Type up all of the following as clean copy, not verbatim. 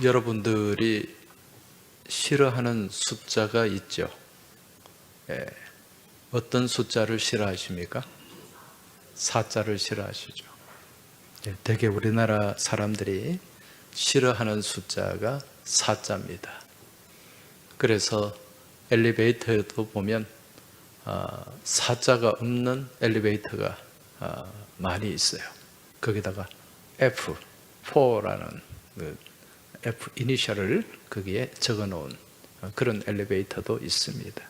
여러분들이 싫어하는 숫자가 있죠. 예. 어떤 숫자를 싫어하십니까? 4자를 싫어하시죠. 예. 대개 우리나라 사람들이 싫어하는 숫자가 4자입니다. 그래서 엘리베이터에도 보면 4자가 없는 엘리베이터가 많이 있어요. 거기다가 F4라는 F 이니셜을 거기에 적어 놓은 그런 엘리베이터도 있습니다.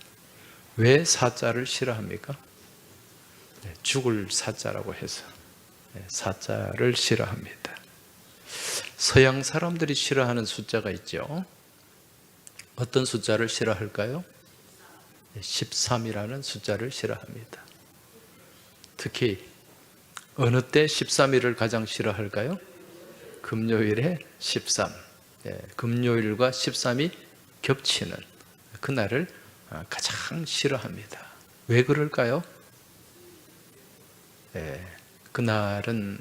왜 4자를 싫어합니까? 죽을 4자라고 해서 4자를 싫어합니다. 서양 사람들이 싫어하는 숫자가 있죠. 어떤 숫자를 싫어할까요? 13이라는 숫자를 싫어합니다. 특히 어느 때 13일을 가장 싫어할까요? 금요일에 13. 금요일과 13이 겹치는 그날을 가장 싫어합니다. 왜 그럴까요? 그날은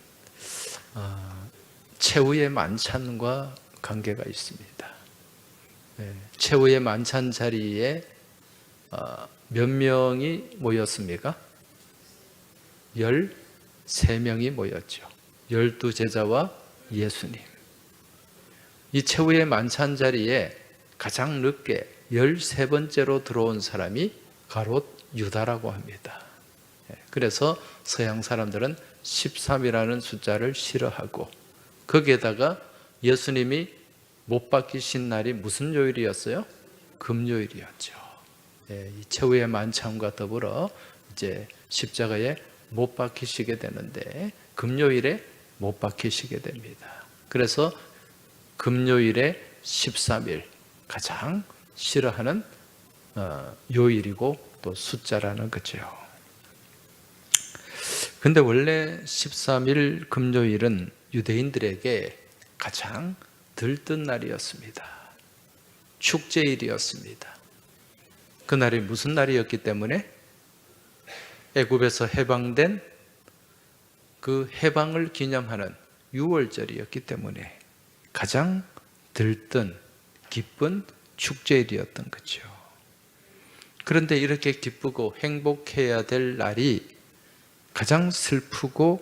최후의 만찬과 관계가 있습니다. 최후의 만찬 자리에 몇 명이 모였습니까? 13명이 모였죠. 12제자와 예수님. 이 최후의 만찬 자리에 가장 늦게 13번째로 들어온 사람이 가롯 유다라고 합니다. 그래서 서양 사람들은 13이라는 숫자를 싫어하고, 거기에다가 예수님이 못 박히신 날이 무슨 요일이었어요? 금요일이었죠. 이 최후의 만찬과 더불어 이제 십자가에 못 박히시게 되는데 금요일에 못 박히시게 됩니다. 그래서 금요일에 13일 가장 싫어하는 요일이고 또 숫자라는 거죠. 근데 원래 13일 금요일은 유대인들에게 가장 들뜬 날이었습니다. 축제일이었습니다. 그날이 무슨 날이었기 때문에? 애굽에서 해방된 그 해방을 기념하는 유월절이었기 때문에 가장 들뜬 기쁜 축제일이었던 거죠. 그런데 이렇게 기쁘고 행복해야 될 날이 가장 슬프고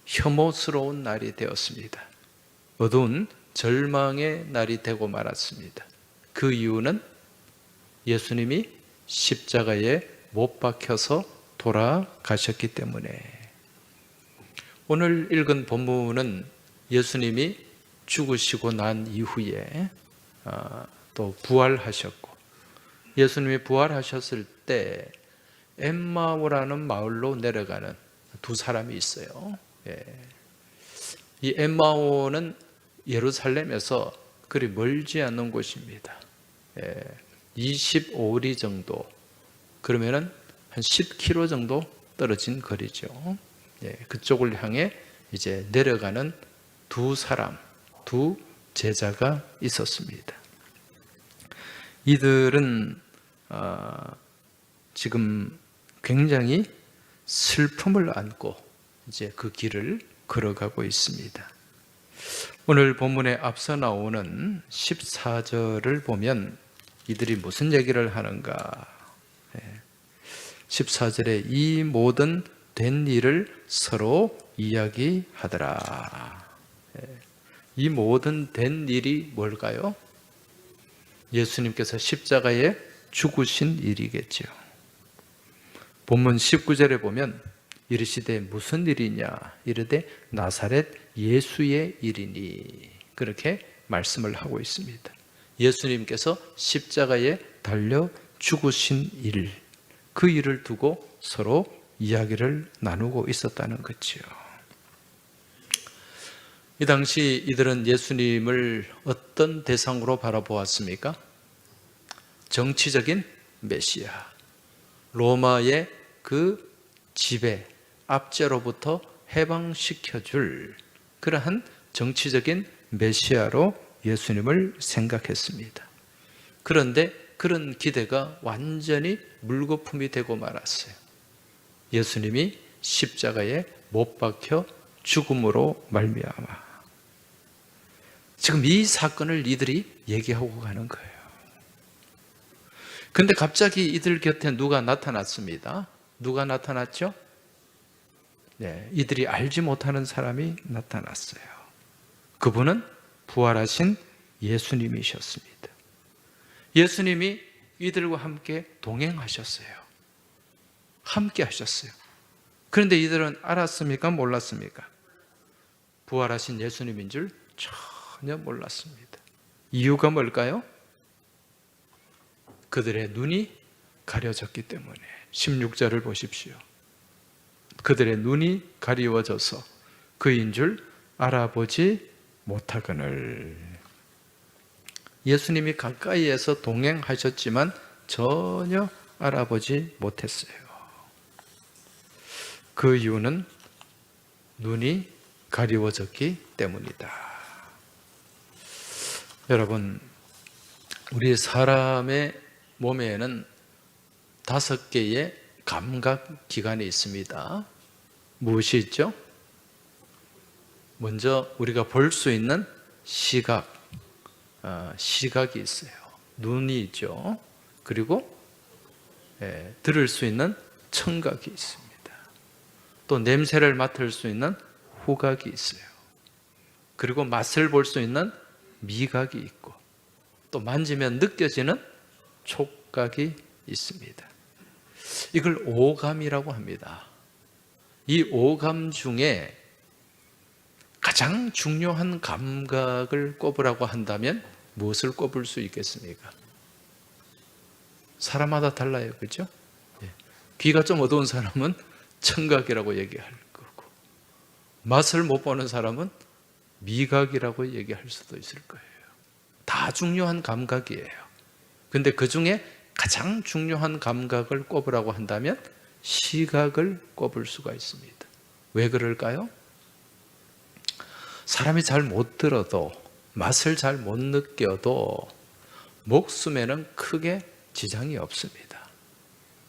혐오스러운 날이 되었습니다. 어두운 절망의 날이 되고 말았습니다. 그 이유는 예수님이 십자가에 못 박혀서 돌아가셨기 때문에. 오늘 읽은 본문은 예수님이 죽으시고 난 이후에 또 부활하셨고, 예수님이 부활하셨을 때 엠마오라는 마을로 내려가는 두 사람이 있어요. 이 엠마오는 예루살렘에서 그리 멀지 않는 곳입니다. 25리 정도, 그러면은 한 10km 정도 떨어진 거리죠. 그쪽을 향해 이제 내려가는 두 사람, 두 제자가 있었습니다. 이들은 지금 굉장히 슬픔을 안고 이제 그 길을 걸어가고 있습니다. 오늘 본문에 앞서 나오는 14절을 보면 이들이 무슨 얘기를 하는가? 14절에 이 모든 된 일을 서로 이야기하더라. 이 모든 된 일이 뭘까요? 예수님께서 십자가에 죽으신 일이겠죠. 본문 19절에 보면 이르시되 무슨 일이냐? 이르되 나사렛 예수의 일이니. 그렇게 말씀을 하고 있습니다. 예수님께서 십자가에 달려 죽으신 일, 그 일을 두고 서로 이야기를 나누고 있었다는 거죠. 이 당시 이들은 예수님을 어떤 대상으로 바라보았습니까? 정치적인 메시아, 로마의 그 지배, 압제로부터 해방시켜줄 그러한 정치적인 메시아로 예수님을 생각했습니다. 그런데 그런 기대가 완전히 물거품이 되고 말았어요. 예수님이 십자가에 못 박혀 죽음으로 말미암아. 지금 이 사건을 이들이 얘기하고 가는 거예요. 근데 갑자기 이들 곁에 누가 나타났습니다. 누가 나타났죠? 네, 이들이 알지 못하는 사람이 나타났어요. 그분은 부활하신 예수님이셨습니다. 예수님이 이들과 함께 동행하셨어요. 함께 하셨어요. 그런데 이들은 알았습니까? 몰랐습니까? 부활하신 예수님인 줄 전혀 몰랐습니다. 이유가 뭘까요? 그들의 눈이 가려졌기 때문에. 16절을 보십시오. 그들의 눈이 가리워져서 그인 줄 알아보지 못하거늘. 예수님이 가까이에서 동행하셨지만 전혀 알아보지 못했어요. 그 이유는 눈이 가리워졌기 때문이다. 여러분, 우리 사람의 몸에는 5개의 감각 기관이 있습니다. 무엇이 있죠? 먼저 우리가 볼 수 있는 시각이 있어요. 눈이 있죠. 그리고 들을 수 있는 청각이 있습니다. 또 냄새를 맡을 수 있는 후각이 있어요. 그리고 맛을 볼 수 있는 미각이 있고, 또 만지면 느껴지는 촉각이 있습니다. 이걸 오감이라고 합니다. 이 오감 중에 가장 중요한 감각을 꼽으라고 한다면 무엇을 꼽을 수 있겠습니까? 사람마다 달라요. 그렇죠? 귀가 좀 어두운 사람은 청각이라고 얘기할 거고, 맛을 못 보는 사람은 미각이라고 얘기할 수도 있을 거예요. 다 중요한 감각이에요. 근데 그 중에 가장 중요한 감각을 꼽으라고 한다면 시각을 꼽을 수가 있습니다. 왜 그럴까요? 사람이 잘 못 들어도, 맛을 잘 못 느껴도 목숨에는 크게 지장이 없습니다.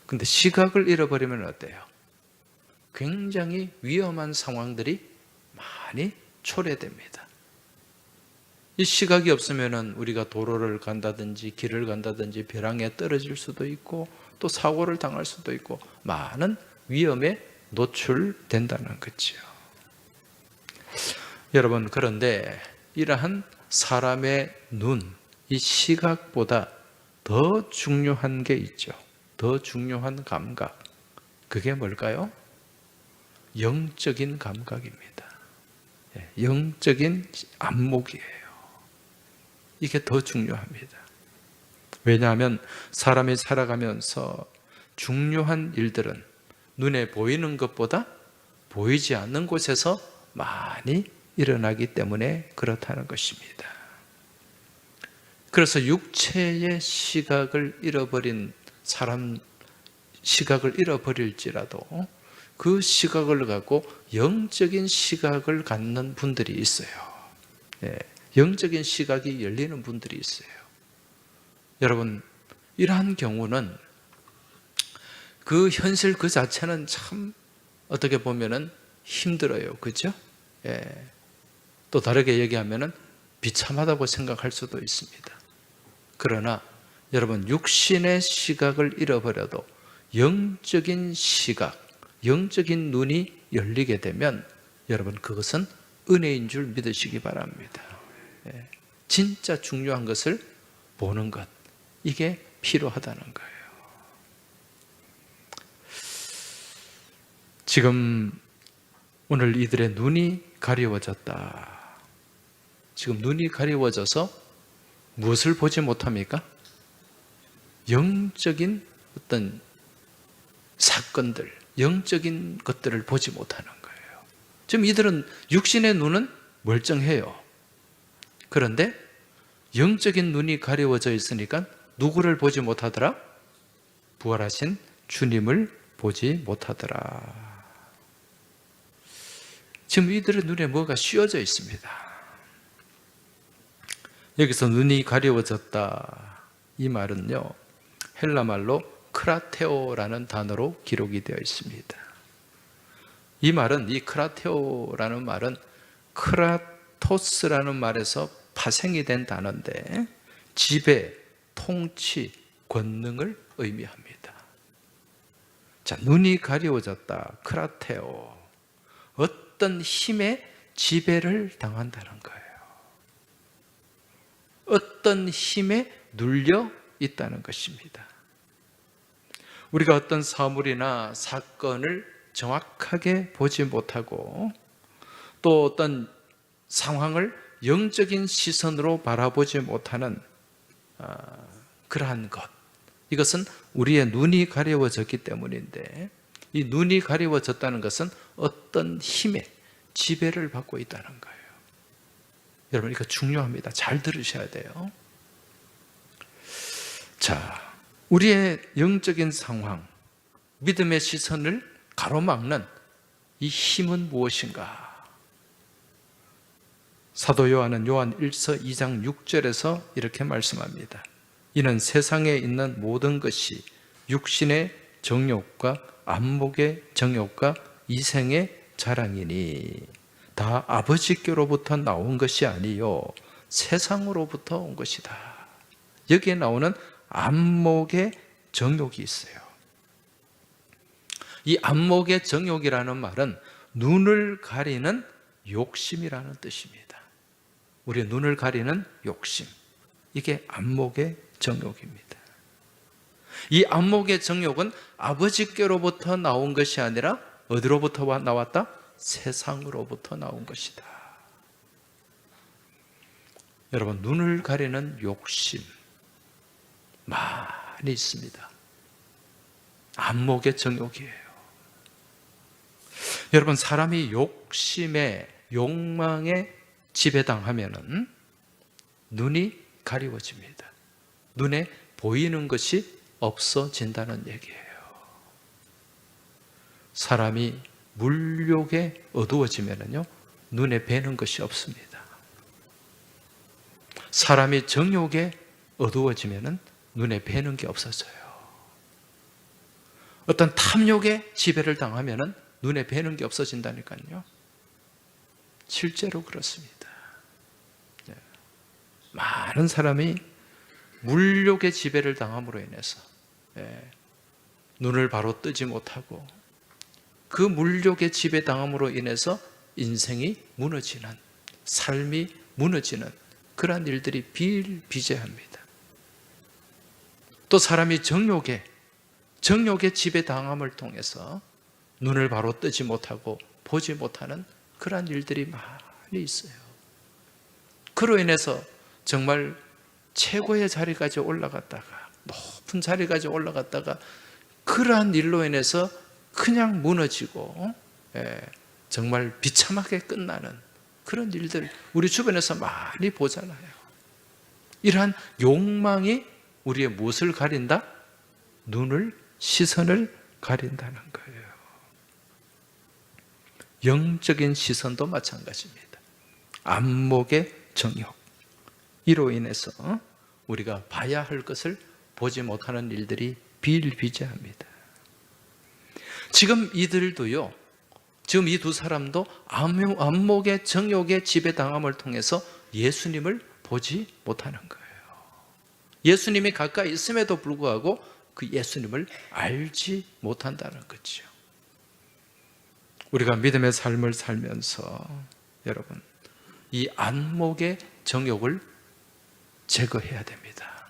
근데 시각을 잃어버리면 어때요? 굉장히 위험한 상황들이 많이 초래됩니다. 이 시각이 없으면 우리가 도로를 간다든지 길을 간다든지 벼랑에 떨어질 수도 있고, 또 사고를 당할 수도 있고, 많은 위험에 노출된다는 거죠. 여러분, 그런데 이러한 사람의 눈, 이 시각보다 더 중요한 게 있죠. 더 중요한 감각. 그게 뭘까요? 영적인 감각입니다. 영적인 안목이에요. 이게 더 중요합니다. 왜냐하면 사람이 살아가면서 중요한 일들은 눈에 보이는 것보다 보이지 않는 곳에서 많이 일어나기 때문에 그렇다는 것입니다. 그래서 육체의 시각을 잃어버린 사람, 시각을 잃어버릴지라도 그 시각을 갖고 영적인 시각을 갖는 분들이 있어요. 영적인 시각이 열리는 분들이 있어요. 여러분, 이러한 경우는 그 현실 그 자체는 참 어떻게 보면은 힘들어요. 그죠? 또 다르게 얘기하면은 비참하다고 생각할 수도 있습니다. 그러나 여러분, 육신의 시각을 잃어버려도 영적인 시각, 영적인 눈이 열리게 되면 여러분, 그것은 은혜인 줄 믿으시기 바랍니다. 진짜 중요한 것을 보는 것, 이게 필요하다는 거예요. 지금 오늘 이들의 눈이 가리워졌다. 지금 눈이 가리워져서 무엇을 보지 못합니까? 영적인 어떤 사건들, 영적인 것들을 보지 못하는 거예요. 지금 이들은 육신의 눈은 멀쩡해요. 그런데 영적인 눈이 가려워져 있으니까 누구를 보지 못하더라? 부활하신 주님을 보지 못하더라. 지금 이들의 눈에 뭐가 씌워져 있습니다. 여기서 눈이 가려워졌다, 이 말은요, 헬라 말로 크라테오라는 단어로 기록이 되어 있습니다. 이 말은, 이 크라테오라는 말은 크라토스라는 말에서 파생이 된 단어인데 지배, 통치, 권능을 의미합니다. 자, 눈이 가리워졌다. 크라테오. 어떤 힘에 지배를 당한다는 거예요. 어떤 힘에 눌려 있다는 것입니다. 우리가 어떤 사물이나 사건을 정확하게 보지 못하고 또 어떤 상황을 영적인 시선으로 바라보지 못하는 그러한 것, 이것은 우리의 눈이 가려워졌기 때문인데, 이 눈이 가려워졌다는 것은 어떤 힘의 지배를 받고 있다는 거예요. 여러분, 이거 중요합니다. 잘 들으셔야 돼요. 자, 우리의 영적인 상황, 믿음의 시선을 가로막는 이 힘은 무엇인가? 사도 요한은 요한 1서 2장 6절에서 이렇게 말씀합니다. 이는 세상에 있는 모든 것이 육신의 정욕과 안목의 정욕과 이생의 자랑이니 다 아버지께로부터 나온 것이 아니요 세상으로부터 온 것이다. 여기에 나오는 안목의 정욕이 있어요. 이 안목의 정욕이라는 말은 눈을 가리는 욕심이라는 뜻입니다. 우리의 눈을 가리는 욕심, 이게 안목의 정욕입니다. 이 안목의 정욕은 아버지께로부터 나온 것이 아니라 어디로부터 나왔다? 세상으로부터 나온 것이다. 여러분, 눈을 가리는 욕심 많이 있습니다. 안목의 정욕이에요. 여러분, 사람이 욕심에, 욕망에 지배당하면은 눈이 가리워집니다. 눈에 보이는 것이 없어진다는 얘기예요. 사람이 물욕에 어두워지면은요, 눈에 뵈는 것이 없습니다. 사람이 정욕에 어두워지면은 눈에 뵈는 게 없어져요. 어떤 탐욕에 지배를 당하면은 눈에 뵈는 게 없어진다니까요. 실제로 그렇습니다. 많은 사람이 물욕의 지배를 당함으로 인해서 눈을 바로 뜨지 못하고 그 물욕의 지배 당함으로 인해서 인생이 무너지는, 삶이 무너지는 그러한 일들이 비일비재합니다. 또 사람이 정욕의 지배 당함을 통해서 눈을 바로 뜨지 못하고 보지 못하는 그러한 일들이 많이 있어요. 그로 인해서 정말 최고의 자리까지 올라갔다가, 높은 자리까지 올라갔다가 그러한 일로 인해서 그냥 무너지고 정말 비참하게 끝나는 그런 일들 우리 주변에서 많이 보잖아요. 이러한 욕망이 우리의 무엇을 가린다? 눈을, 시선을 가린다는 거예요. 영적인 시선도 마찬가지입니다. 안목의 정욕, 이로 인해서 우리가 봐야 할 것을 보지 못하는 일들이 비일비재합니다. 지금 이들도요, 지금 이 두 사람도 안목의 정욕의 지배당함을 통해서 예수님을 보지 못하는 거예요. 예수님이 가까이 있음에도 불구하고 그 예수님을 알지 못한다는 거죠. 우리가 믿음의 삶을 살면서 여러분, 이 안목의 정욕을 제거해야 됩니다.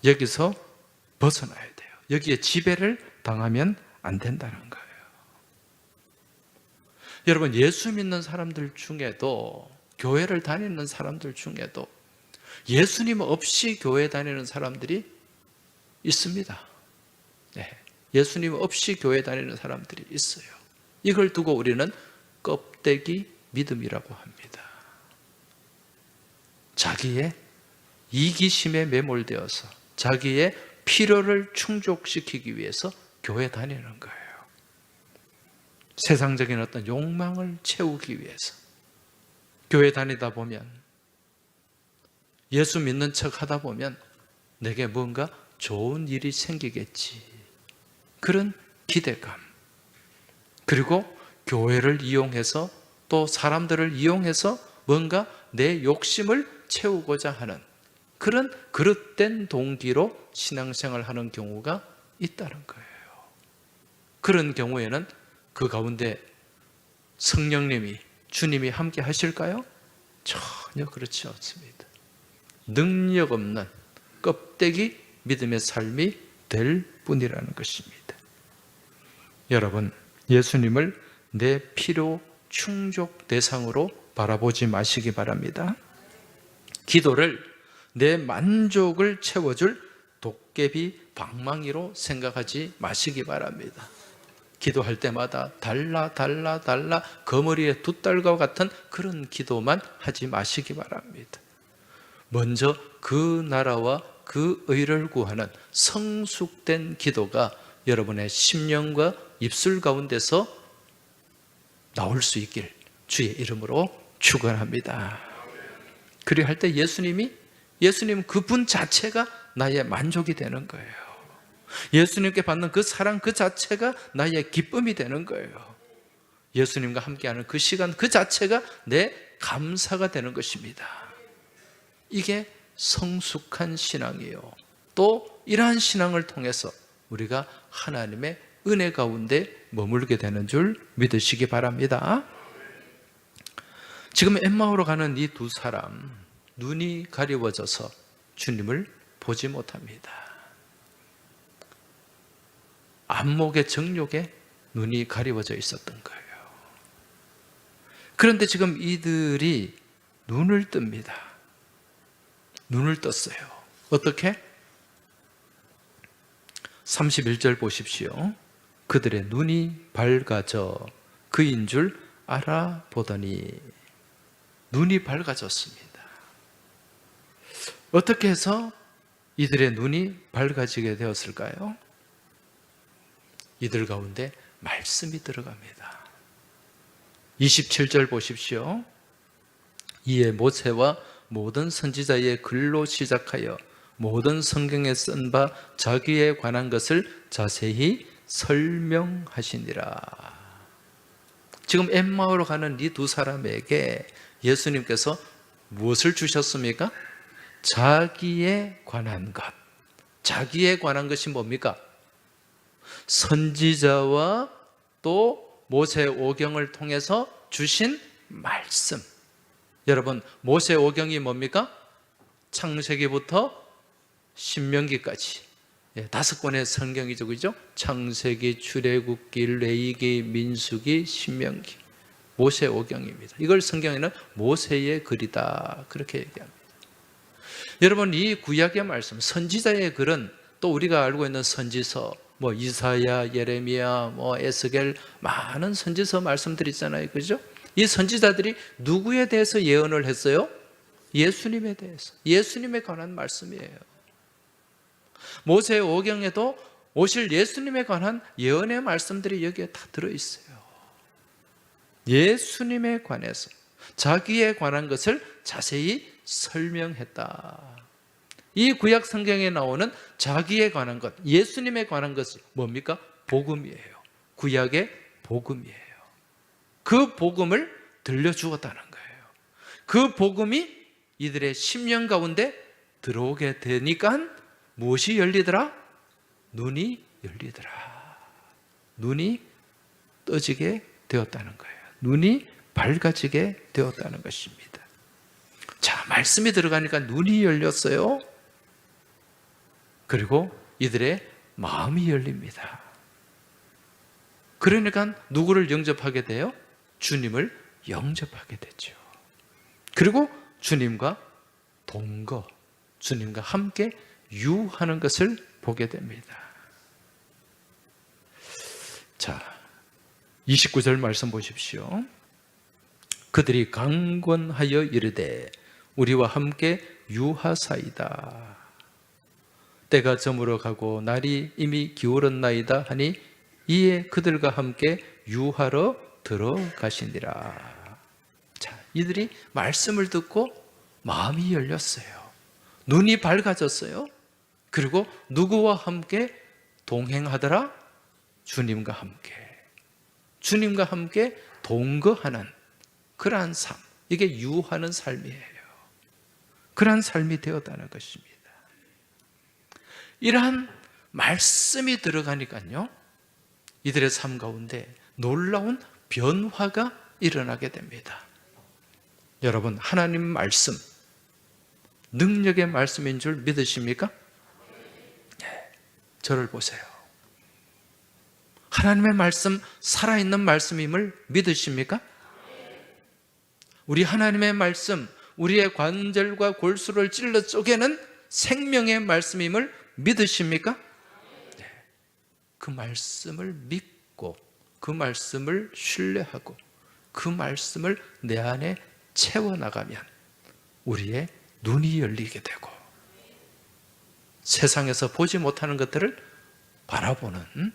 여기서 벗어나야 돼요. 여기에 지배를 당하면 안 된다는 거예요. 여러분, 예수 믿는 사람들 중에도, 교회를 다니는 사람들 중에도 예수님 없이 교회 다니는 사람들이 있습니다. 네, 예수님 없이 교회 다니는 사람들이 있어요. 이걸 두고 우리는 껍데기 믿음이라고 합니다. 자기의 이기심에 매몰되어서 자기의 필요를 충족시키기 위해서 교회 다니는 거예요. 세상적인 어떤 욕망을 채우기 위해서 교회 다니다 보면, 예수 믿는 척 하다 보면 내게 뭔가 좋은 일이 생기겠지, 그런 기대감, 그리고 교회를 이용해서 또 사람들을 이용해서 뭔가 내 욕심을 채우고자 하는 그런 그릇된 동기로 신앙생활을 하는 경우가 있다는 거예요. 그런 경우에는 그 가운데 성령님이, 주님이 함께 하실까요? 전혀 그렇지 않습니다. 능력 없는 껍데기 믿음의 삶이 될 뿐이라는 것입니다. 여러분, 예수님을 내 필요 충족 대상으로 바라보지 마시기 바랍니다. 기도를 내 만족을 채워줄 도깨비 방망이로 생각하지 마시기 바랍니다. 기도할 때마다 달라 거머리에 두 딸과 같은 그런 기도만 하지 마시기 바랍니다. 먼저 그 나라와 그 의를 구하는 성숙된 기도가 여러분의 심령과 입술 가운데서 나올 수 있길 주의 이름으로 축원합니다. 그리할 때 예수님 그분 자체가 나의 만족이 되는 거예요. 예수님께 받는 그 사랑 그 자체가 나의 기쁨이 되는 거예요. 예수님과 함께하는 그 시간 그 자체가 내 감사가 되는 것입니다. 이게 성숙한 신앙이에요. 또 이러한 신앙을 통해서 우리가 하나님의 은혜 가운데 머물게 되는 줄 믿으시기 바랍니다. 지금 엠마오로 가는 이 두 사람, 눈이 가리워져서 주님을 보지 못합니다. 안목의 정욕에 눈이 가리워져 있었던 거예요. 그런데 지금 이들이 눈을 뜹니다. 눈을 떴어요. 어떻게? 31절 보십시오. 그들의 눈이 밝아져 그인 줄 알아보더니. 눈이 밝아졌습니다. 어떻게 해서 이들의 눈이 밝아지게 되었을까요? 이들 가운데 말씀이 들어갑니다. 27절 보십시오. 이에 모세와 모든 선지자의 글로 시작하여 모든 성경에 쓴 바 자기에 관한 것을 자세히 설명하시니라. 지금 엠마오로 가는 이 두 사람에게 예수님께서 무엇을 주셨습니까? 자기에 관한 것. 자기에 관한 것이 뭡니까? 선지자와 또 모세 오경을 통해서 주신 말씀. 여러분, 모세 오경이 뭡니까? 창세기부터 신명기까지 5권의 성경이죠, 그죠? 창세기, 출애굽기, 레위기, 민수기, 신명기, 모세 오경입니다. 이걸 성경에는 모세의 글이다 그렇게 얘기합니다. 여러분, 이 구약의 말씀, 선지자의 글은 또 우리가 알고 있는 선지서, 이사야, 예레미야, 에스겔, 많은 선지서 말씀들이 있잖아요, 그죠? 이 선지자들이 누구에 대해서 예언을 했어요? 예수님에 대해서, 예수님에 관한 말씀이에요. 모세 오경에도 오실 예수님에 관한 예언의 말씀들이 여기에 다 들어있어요. 예수님에 관해서 자기에 관한 것을 자세히 설명했다. 이 구약 성경에 나오는 자기에 관한 것, 예수님에 관한 것은 뭡니까? 복음이에요. 구약의 복음이에요. 그 복음을 들려주었다는 거예요. 그 복음이 이들의 심령 가운데 들어오게 되니까 무엇이 열리더라? 눈이 열리더라. 눈이 떠지게 되었다는 거예요. 눈이 밝아지게 되었다는 것입니다. 자, 말씀이 들어가니까 눈이 열렸어요. 그리고 이들의 마음이 열립니다. 그러니까 누구를 영접하게 돼요? 주님을 영접하게 되죠. 그리고 주님과 동거, 주님과 함께 유하는 것을 보게 됩니다. 자, 29절 말씀 보십시오. 그들이 강권하여 이르되 우리와 함께 유하사이다. 때가 저물어 가고 날이 이미 기울었나이다 하니 이에 그들과 함께 유하러 들어가시니라. 자, 이들이 말씀을 듣고 마음이 열렸어요. 눈이 밝아졌어요. 그리고 누구와 함께 동행하더라? 주님과 함께. 주님과 함께 동거하는 그러한 삶. 이게 유하는 삶이에요. 그러한 삶이 되었다는 것입니다. 이러한 말씀이 들어가니까요, 이들의 삶 가운데 놀라운 변화가 일어나게 됩니다. 여러분, 하나님 말씀, 능력의 말씀인 줄 믿으십니까? 네, 저를 보세요. 하나님의 말씀, 살아있는 말씀임을 믿으십니까? 우리 하나님의 말씀, 우리의 관절과 골수를 찔러 쪼개는 생명의 말씀임을 믿으십니까? 네. 그 말씀을 믿고, 그 말씀을 신뢰하고, 그 말씀을 내 안에 채워나가면 우리의 눈이 열리게 되고, 세상에서 보지 못하는 것들을 바라보는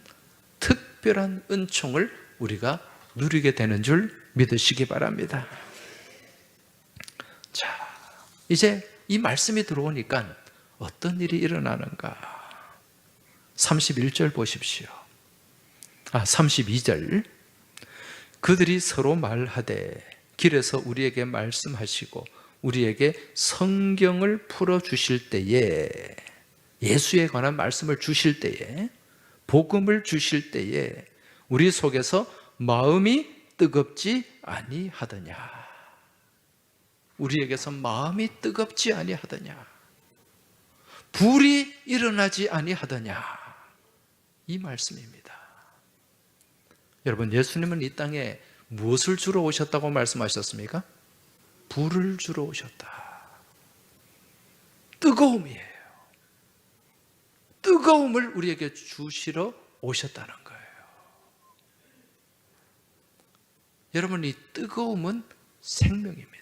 특별한 은총을 우리가 누리게 되는 줄 믿으시기 바랍니다. 자, 이제 이 말씀이 들어오니까 어떤 일이 일어나는가? 31절 보십시오. 32절. 그들이 서로 말하되 길에서 우리에게 말씀하시고 우리에게 성경을 풀어주실 때에, 예수에 관한 말씀을 주실 때에, 복음을 주실 때에 우리 속에서 마음이 뜨겁지 아니하더냐? 우리에게서 마음이 뜨겁지 아니하더냐? 불이 일어나지 아니하더냐? 이 말씀입니다. 여러분, 예수님은 이 땅에 무엇을 주러 오셨다고 말씀하셨습니까? 불을 주러 오셨다. 뜨거움이에요. 뜨거움을 우리에게 주시러 오셨다는 거예요. 여러분, 이 뜨거움은 생명입니다.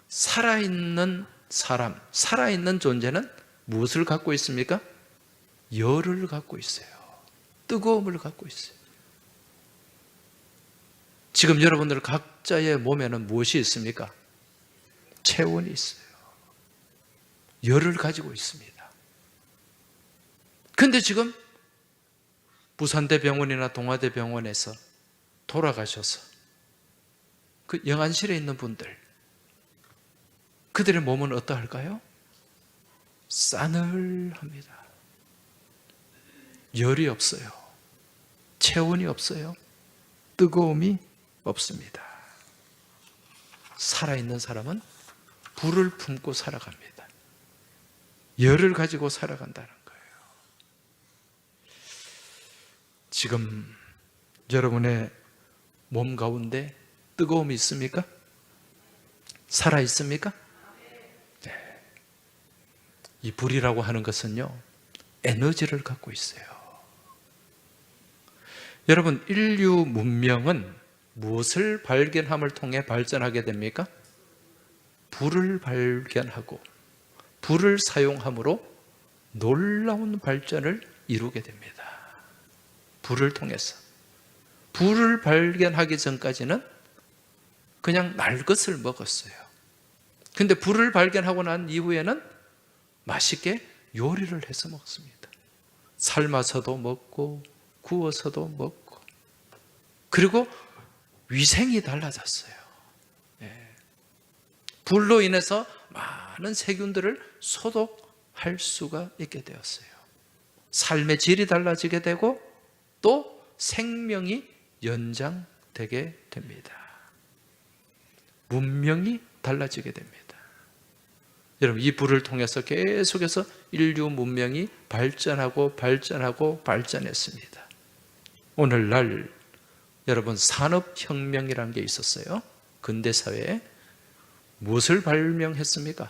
살아있는 사람, 살아있는 존재는 무엇을 갖고 있습니까? 열을 갖고 있어요. 뜨거움을 갖고 있어요. 지금 여러분들 각자의 몸에는 무엇이 있습니까? 체온이 있어요. 열을 가지고 있습니다. 근데 지금 부산대병원이나 동아대병원에서 돌아가셔서 그 영안실에 있는 분들, 그들의 몸은 어떠할까요? 싸늘합니다. 열이 없어요. 체온이 없어요. 뜨거움이 없습니다. 살아있는 사람은 불을 품고 살아갑니다. 열을 가지고 살아간다는 거예요. 지금 여러분의 몸 가운데 뜨거움이 있습니까? 살아있습니까? 네. 이 불이라고 하는 것은요, 에너지를 갖고 있어요. 여러분, 인류 문명은 무엇을 발견함을 통해 발전하게 됩니까? 불을 발견하고 불을 사용함으로 놀라운 발전을 이루게 됩니다. 불을 통해서. 불을 발견하기 전까지는 그냥 날 것을 먹었어요. 근데 불을 발견하고 난 이후에는 맛있게 요리를 해서 먹습니다. 삶아서도 먹고 구워서도 먹고, 그리고 위생이 달라졌어요. 예. 불로 인해서 많은 세균들을 소독할 수가 있게 되었어요. 삶의 질이 달라지게 되고 또 생명이 연장되게 됩니다. 문명이 달라지게 됩니다. 여러분, 이 불을 통해서 계속해서 인류 문명이 발전하고 발전했습니다. 오늘날 여러분, 산업혁명이라는 게 있었어요. 근대사회에. 무엇을 발명했습니까?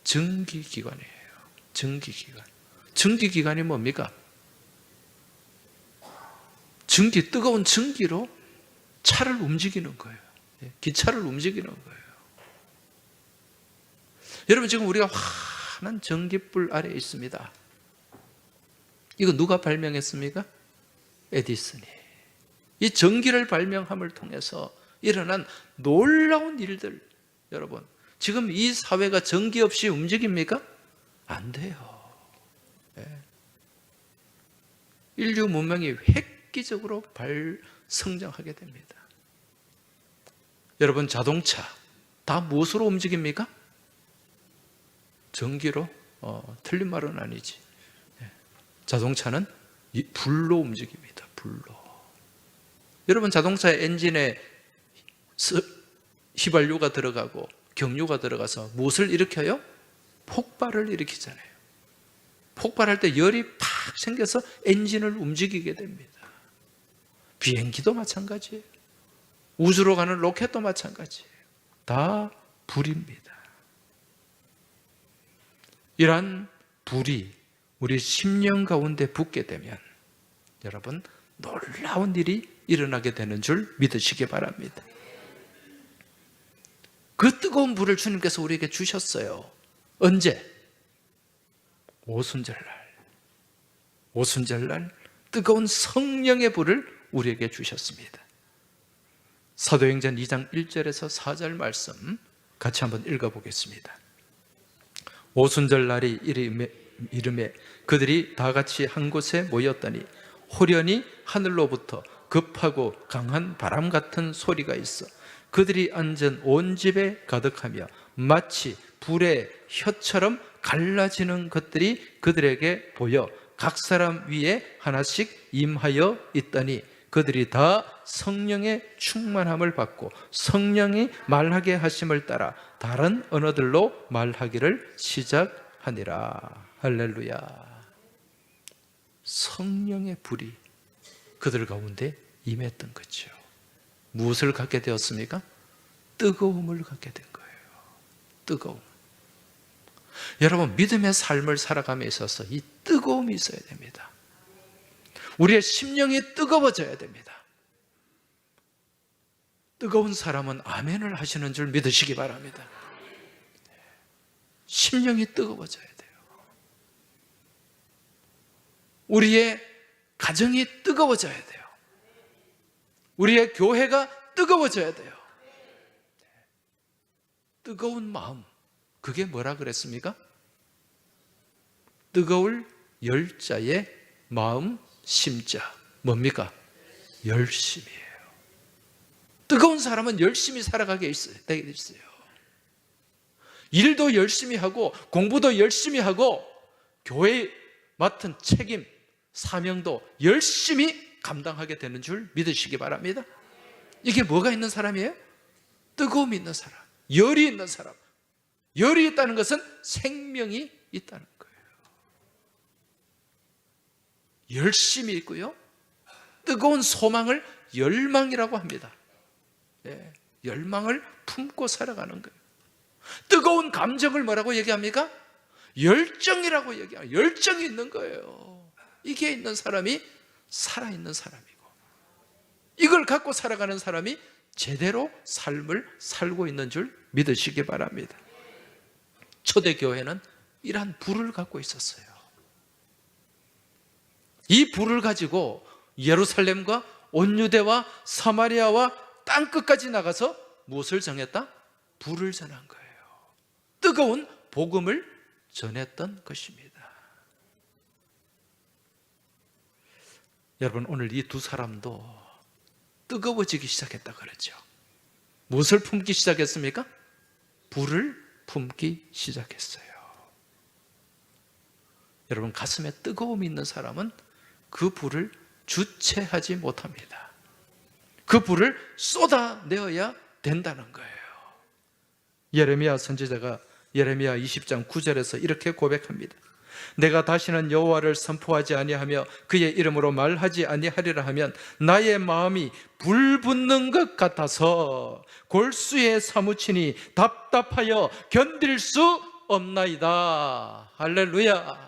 전기기관이에요. 전기기관. 전기기관이 뭡니까? 전기, 뜨거운 전기로 차를 움직이는 거예요. 기차를 움직이는 거예요. 여러분, 지금 우리가 환한 전기불 아래에 있습니다. 이거 누가 발명했습니까? 에디슨이. 이 전기를 발명함을 통해서 일어난 놀라운 일들, 여러분, 지금 이 사회가 전기 없이 움직입니까? 안 돼요. 네. 인류 문명이 획기적으로 성장하게 됩니다. 여러분, 자동차, 다 무엇으로 움직입니까? 전기로? 틀린 말은 아니지. 자동차는 불로 움직입니다. 불로. 여러분, 자동차의 엔진에 휘발유가 들어가고 경유가 들어가서 무엇을 일으켜요? 폭발을 일으키잖아요. 폭발할 때 열이 팍 생겨서 엔진을 움직이게 됩니다. 비행기도 마찬가지예요. 우주로 가는 로켓도 마찬가지예요. 다 불입니다. 이러한 불이 우리 심령 가운데 붙게 되면 여러분, 놀라운 일이 일어나게 되는 줄 믿으시기 바랍니다. 그 뜨거운 불을 주님께서 우리에게 주셨어요. 언제? 오순절날. 오순절날 뜨거운 성령의 불을 우리에게 주셨습니다. 사도행전 2장 1절에서 4절 말씀 같이 한번 읽어보겠습니다. 오순절 날이 이름에 그들이 다 같이 한 곳에 모였더니 호련히 하늘로부터 급하고 강한 바람 같은 소리가 있어 그들이 앉은 온 집에 가득하며 마치 불의 혀처럼 갈라지는 것들이 그들에게 보여 각 사람 위에 하나씩 임하여 있더니 그들이 다 성령의 충만함을 받고 성령이 말하게 하심을 따라 다른 언어들로 말하기를 시작하니라. 할렐루야. 성령의 불이 그들 가운데 임했던 거죠. 무엇을 갖게 되었습니까? 뜨거움을 갖게 된 거예요. 뜨거움. 여러분, 믿음의 삶을 살아감에 있어서 이 뜨거움이 있어야 됩니다. 우리의 심령이 뜨거워져야 됩니다. 뜨거운 사람은 아멘을 하시는 줄 믿으시기 바랍니다. 심령이 뜨거워져야 돼요. 우리의 가정이 뜨거워져야 돼요. 우리의 교회가 뜨거워져야 돼요. 뜨거운 마음, 그게 뭐라 그랬습니까? 뜨거울 열자의 마음 심자. 뭡니까? 열심이에요. 뜨거운 사람은 열심히 살아가게 되어 있어요. 일도 열심히 하고 공부도 열심히 하고 교회에 맡은 책임, 사명도 열심히 감당하게 되는 줄 믿으시기 바랍니다. 이게 뭐가 있는 사람이에요? 뜨거움이 있는 사람, 열이 있는 사람. 열이 있다는 것은 생명이 있다는 거예요. 열심이 있고요, 뜨거운 소망을 열망이라고 합니다. 예, 열망을 품고 살아가는 거예요. 뜨거운 감정을 뭐라고 얘기합니까? 열정이라고 얘기해요. 열정이 있는 거예요. 이게 있는 사람이 살아있는 사람이고, 이걸 갖고 살아가는 사람이 제대로 삶을 살고 있는 줄 믿으시기 바랍니다. 초대교회는 이러한 불을 갖고 있었어요. 이 불을 가지고 예루살렘과 온 유대와 사마리아와 땅끝까지 나가서 무엇을 정했다? 불을 전한 거예요. 뜨거운 복음을 전했던 것입니다. 여러분, 오늘 이 두 사람도 뜨거워지기 시작했다 그러죠. 무엇을 품기 시작했습니까? 불을 품기 시작했어요. 여러분, 가슴에 뜨거움이 있는 사람은 그 불을 주체하지 못합니다. 그 불을 쏟아내어야 된다는 거예요. 예레미야 선지자가 예레미야 20장 9절에서 이렇게 고백합니다. 내가 다시는 여호와를 선포하지 아니하며 그의 이름으로 말하지 아니하리라 하면 나의 마음이 불 붙는 것 같아서 골수에 사무치니 답답하여 견딜 수 없나이다. 할렐루야.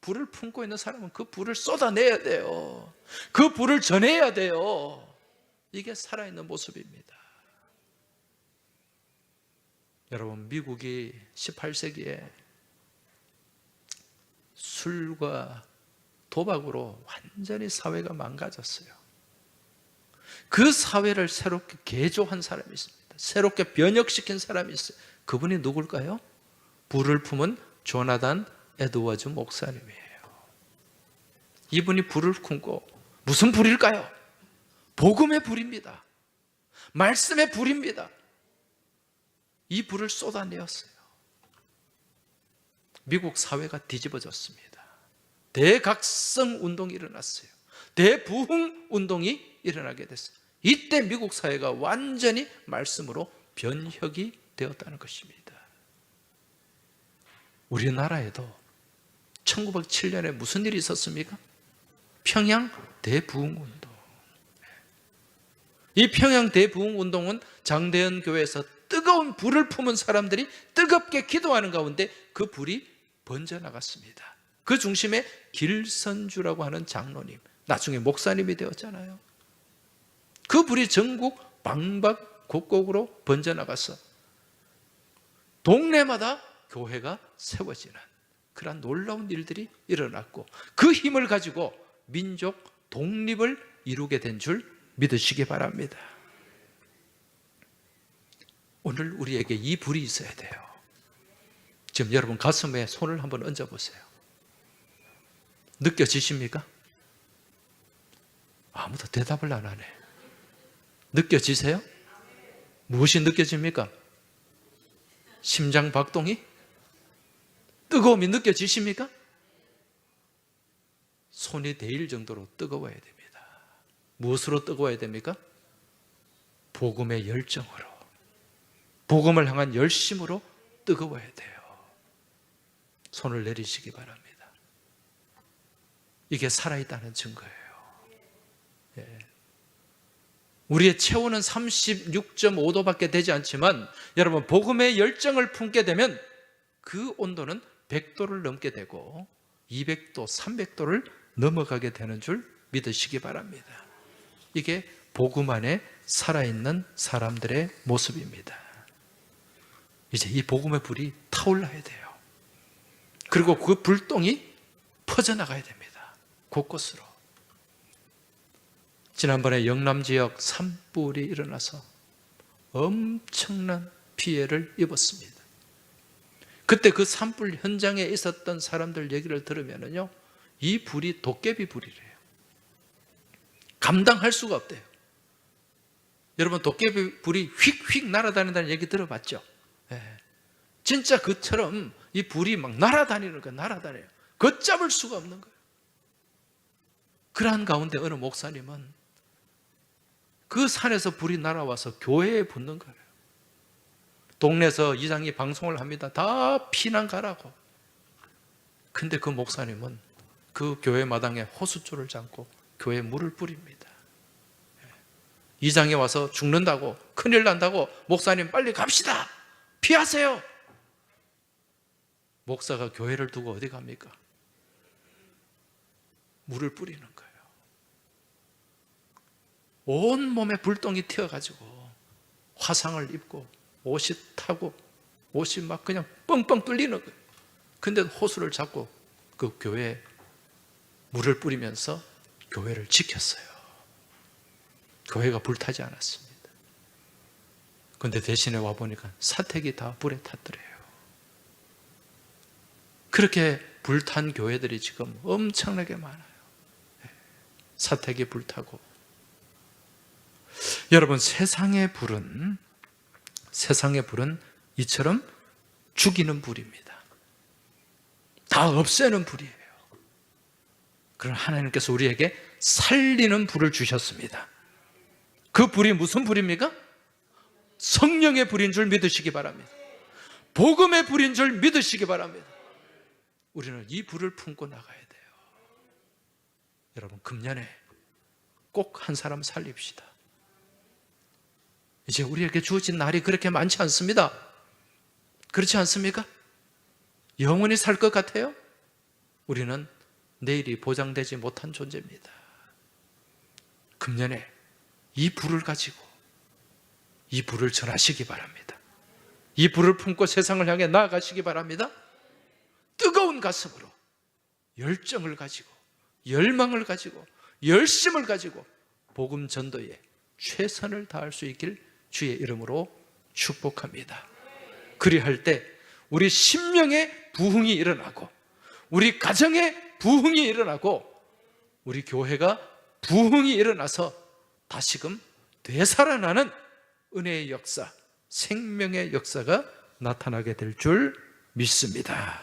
불을 품고 있는 사람은 그 불을 쏟아내야 돼요. 그 불을 전해야 돼요. 이게 살아있는 모습입니다. 여러분, 미국이 18세기에 술과 도박으로 완전히 사회가 망가졌어요. 그 사회를 새롭게 개조한 사람이 있습니다. 새롭게 변혁시킨 사람이 있어요. 그분이 누굴까요? 불을 품은 조나단 에드워즈 목사님이에요. 이분이 불을 품고, 무슨 불일까요? 복음의 불입니다. 말씀의 불입니다. 이 불을 쏟아내었어요. 미국 사회가 뒤집어졌습니다. 대각성 운동이 일어났어요. 대부흥 운동이 일어나게 됐어요. 이때 미국 사회가 완전히 말씀으로 변혁이 되었다는 것입니다. 우리나라에도 1907년에 무슨 일이 있었습니까? 평양 대부흥운동. 이 평양 대부흥운동은 장대현 교회에서 뜨거운 불을 품은 사람들이 뜨겁게 기도하는 가운데 그 불이 번져나갔습니다. 그 중심에 길선주라고 하는 장로님, 나중에 목사님이 되었잖아요. 그 불이 전국 방방곡곡으로 번져나가서 동네마다 교회가 세워지는 그런 놀라운 일들이 일어났고, 그 힘을 가지고 민족 독립을 이루게 된 줄 믿으시기 바랍니다. 오늘 우리에게 이 불이 있어야 돼요. 지금 여러분 가슴에 손을 한번 얹어보세요. 느껴지십니까? 아무도 대답을 안 하네. 느껴지세요? 무엇이 느껴집니까? 심장 박동이? 뜨거움이 느껴지십니까? 손이 데일 정도로 뜨거워야 됩니다. 무엇으로 뜨거워야 됩니까? 복음의 열정으로, 복음을 향한 열심으로 뜨거워야 돼요. 손을 내리시기 바랍니다. 이게 살아있다는 증거예요. 예. 우리의 체온은 36.5도밖에 되지 않지만 여러분, 복음의 열정을 품게 되면 그 온도는 100도를 넘게 되고 200도, 300도를 넘어가게 되는 줄 믿으시기 바랍니다. 이게 복음 안에 살아있는 사람들의 모습입니다. 이제 이 복음의 불이 타올라야 돼요. 그리고 그 불똥이 퍼져나가야 됩니다. 곳곳으로. 지난번에 영남 지역 산불이 일어나서 엄청난 피해를 입었습니다. 그때 그 산불 현장에 있었던 사람들 얘기를 들으면요, 이 불이 도깨비 불이래요. 감당할 수가 없대요. 여러분, 도깨비 불이 휙휙 날아다닌다는 얘기 들어봤죠? 네. 진짜 그처럼 이 불이 막 날아다니는 거예요. 날아다녀요. 걷잡을 수가 없는 거예요. 그러한 가운데 어느 목사님은 그 산에서 불이 날아와서 교회에 붙는 거예요. 동네에서 이장이 방송을 합니다. 다 피난 가라고. 근데 그 목사님은 그 교회 마당에 호숫줄을 잠고 교회에 물을 뿌립니다. 이장이 와서 죽는다고, 큰일 난다고, 목사님 빨리 갑시다, 피하세요. 목사가 교회를 두고 어디 갑니까? 물을 뿌리는 거예요. 온 몸에 불똥이 튀어가지고 화상을 입고 옷이 타고 옷이 막 그냥 뻥뻥 뚫리는 거예요. 근데 호수를 잡고 그 교회에 물을 뿌리면서 교회를 지켰어요. 교회가 불타지 않았습니다. 그런데 대신에 와보니까 사택이 다 불에 탔더래요. 그렇게 불탄 교회들이 지금 엄청나게 많아요. 사택이 불타고. 여러분, 세상의 불은 이처럼 죽이는 불입니다. 다 없애는 불이에요. 그러나 하나님께서 우리에게 살리는 불을 주셨습니다. 그 불이 무슨 불입니까? 성령의 불인 줄 믿으시기 바랍니다. 복음의 불인 줄 믿으시기 바랍니다. 우리는 이 불을 품고 나가야 돼요. 여러분, 금년에 꼭 한 사람 살립시다. 이제 우리에게 주어진 날이 그렇게 많지 않습니다. 그렇지 않습니까? 영원히 살 것 같아요? 우리는 내일이 보장되지 못한 존재입니다. 금년에 이 불을 가지고 이 불을 전하시기 바랍니다. 이 불을 품고 세상을 향해 나아가시기 바랍니다. 뜨거운 가슴으로 열정을 가지고, 열망을 가지고, 열심을 가지고 복음 전도에 최선을 다할 수 있길 주의 이름으로 축복합니다. 그리할 때 우리 심령의 부흥이 일어나고, 우리 가정의 부흥이 일어나고, 우리 교회가 부흥이 일어나서 다시금 되살아나는 은혜의 역사, 생명의 역사가 나타나게 될 줄 믿습니다.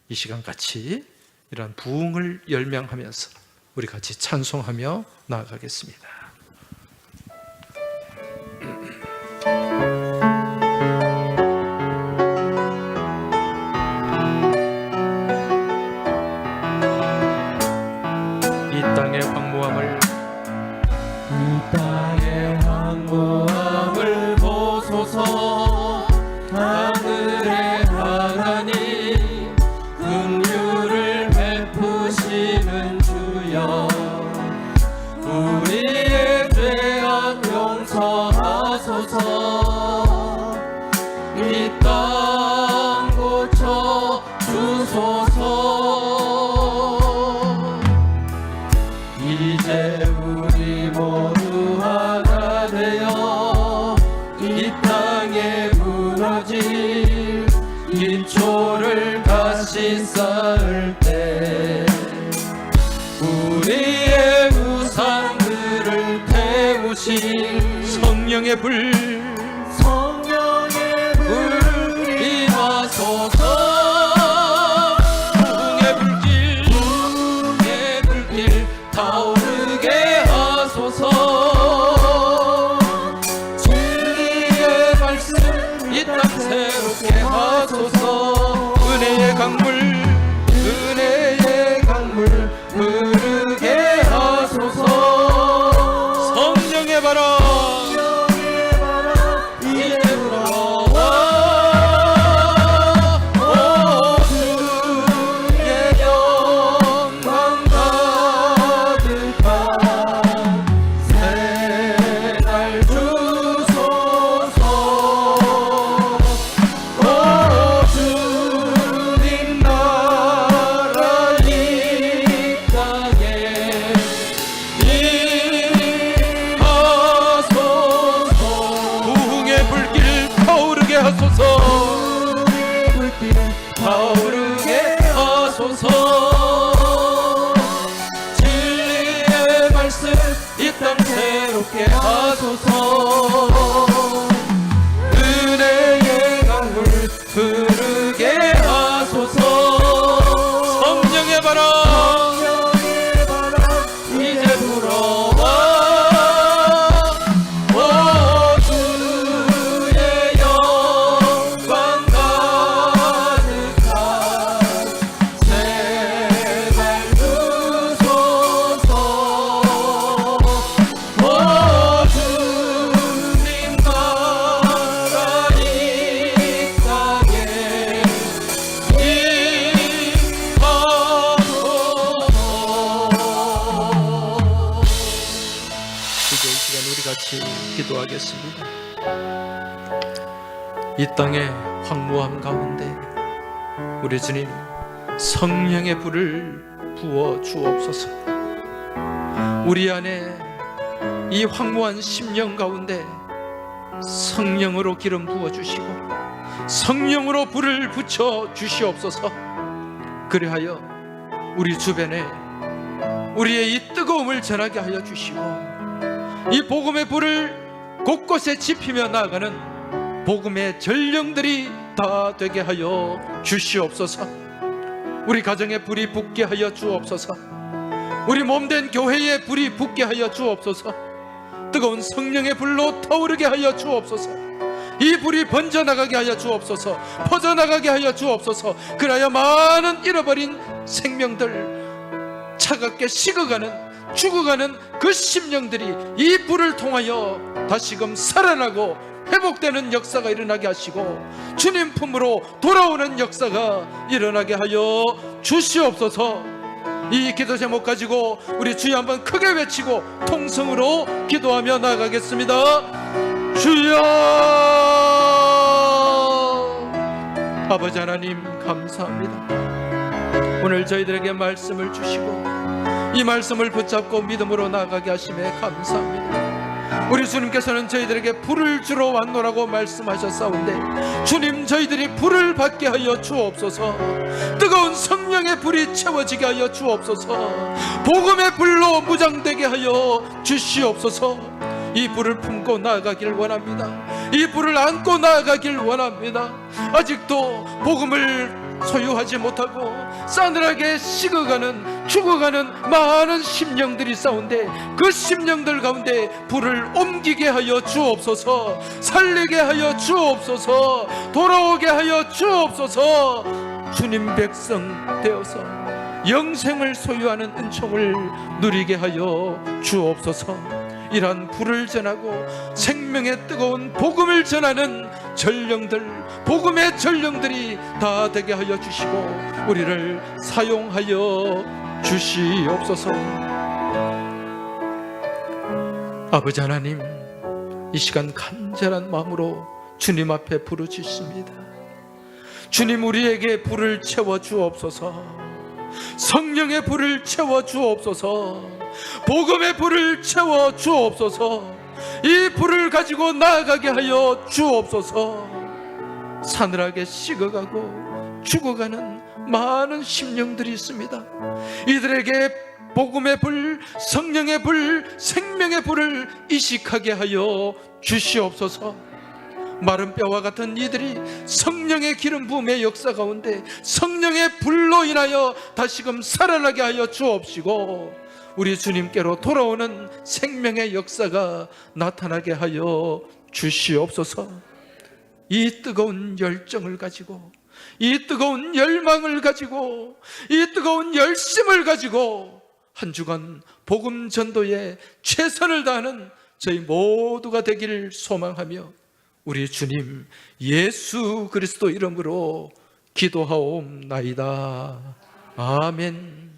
이 시간 같이 이러한 부흥을 열명하면서 우리 같이 찬송하며 나아가겠습니다. 이 땅의 황무함을 보소서. 하늘의 하나님 긍휼을 베푸시는 주여, 우리의 죄악 용서하소서. 이 땅 고쳐 주소서. 이제 우리 모두 하나 되어 이 땅에 무너질 기초를 다시 쌓을 때 우리의 우상들을 태우실 성령의 불 임하소서. 부흥의 불길 타오르게 하소서. 진리의 말씀 이 땅 새롭게 하소서. 은혜의 강물 흐르게 하소서. 성령의 바람 이제 불어와. 오 주의 영광 가득한 새날 주소서. 오 주님 나라 이 땅에 임하소서. 부흥의 불길 타오르게 하소서. 타오르게 하소서. 진리의 말씀 이 땅 새롭게 하소서. 은혜의 강물 흐르게 하소서. 성령의 바람 이제 불어와. 오 주의 영광 가득한 새날 주소서. 오 주님 나라 이 땅에 임하소서. 이제 이 시간 우리 같이 기도하겠습니다. 이 땅의 황무함 가운데 우리 주님 성령의 불을 부어 주옵소서. 우리 안에 이 황무한 심령 가운데 성령으로 기름 부어 주시고 성령으로 불을 붙여 주시옵소서. 그리하여 우리 주변에 우리의 이 뜨거움을 전하게 하여 주시고 이 복음의 불을 곳곳에 지피며 나아가는 복음의 전령들이 다 되게 하여 주시옵소서. 우리 가정에 불이 붙게 하여 주옵소서. 우리 몸된 교회에 불이 붙게 하여 주옵소서. 뜨거운 성령의 불로 타오르게 하여 주옵소서. 이 불이 번져나가게 하여 주옵소서. 퍼져나가게 하여 주옵소서. 그래야 많은 잃어버린 생명들, 차갑게 식어가는 죽어가는 그 심령들이 이 불을 통하여 다시금 살아나고 회복되는 역사가 일어나게 하시고 주님 품으로 돌아오는 역사가 일어나게 하여 주시옵소서. 이 기도 제목 가지고 우리 주여 한번 크게 외치고 통성으로 기도하며 나아가겠습니다. 주여. 아버지 하나님 감사합니다. 오늘 저희들에게 말씀을 주시고 이 말씀을 붙잡고 믿음으로 나아가게 하심에 감사합니다. 우리 주님께서는 저희들에게 불을 주러 왔노라고 말씀하셨사온데 주님 저희들이 불을 받게 하여 주옵소서. 뜨거운 성령의 불이 채워지게 하여 주옵소서. 복음의 불로 무장되게 하여 주시옵소서. 이 불을 품고 나아가길 원합니다. 이 불을 안고 나아가길 원합니다. 아직도 복음을 소유하지 못하고 싸늘하게 식어가는, 죽어가는 많은 심령들이 싸운데, 그 심령들 가운데 불을 옮기게 하여 주옵소서. 살리게 하여 주옵소서. 돌아오게 하여 주옵소서. 주님 백성 되어서 영생을 소유하는 은총을 누리게 하여 주옵소서. 이러한 불을 전하고 생명의 뜨거운 복음을 전하는 전령들, 복음의 전령들이 다 되게 하여 주시고 우리를 사용하여 주시옵소서. 아버지 하나님, 이 시간 간절한 마음으로 주님 앞에 부르짖습니다. 주님, 우리에게 불을 채워 주옵소서. 성령의 불을 채워 주옵소서. 복음의 불을 채워 주옵소서. 이 불을 가지고 나아가게 하여 주옵소서. 사늘하게 식어가고 죽어가는 많은 심령들이 있습니다. 이들에게 복음의 불, 성령의 불, 생명의 불을 이식하게 하여 주시옵소서. 마른 뼈와 같은 이들이 성령의 기름 부음의 역사 가운데 성령의 불로 인하여 다시금 살아나게 하여 주옵시고, 우리 주님께로 돌아오는 생명의 역사가 나타나게 하여 주시옵소서. 이 뜨거운 열정을 가지고, 이 뜨거운 열망을 가지고, 이 뜨거운 열심을 가지고 한 주간 복음 전도에 최선을 다하는 저희 모두가 되기를 소망하며 우리 주님 예수 그리스도 이름으로 기도하옵나이다. 아멘.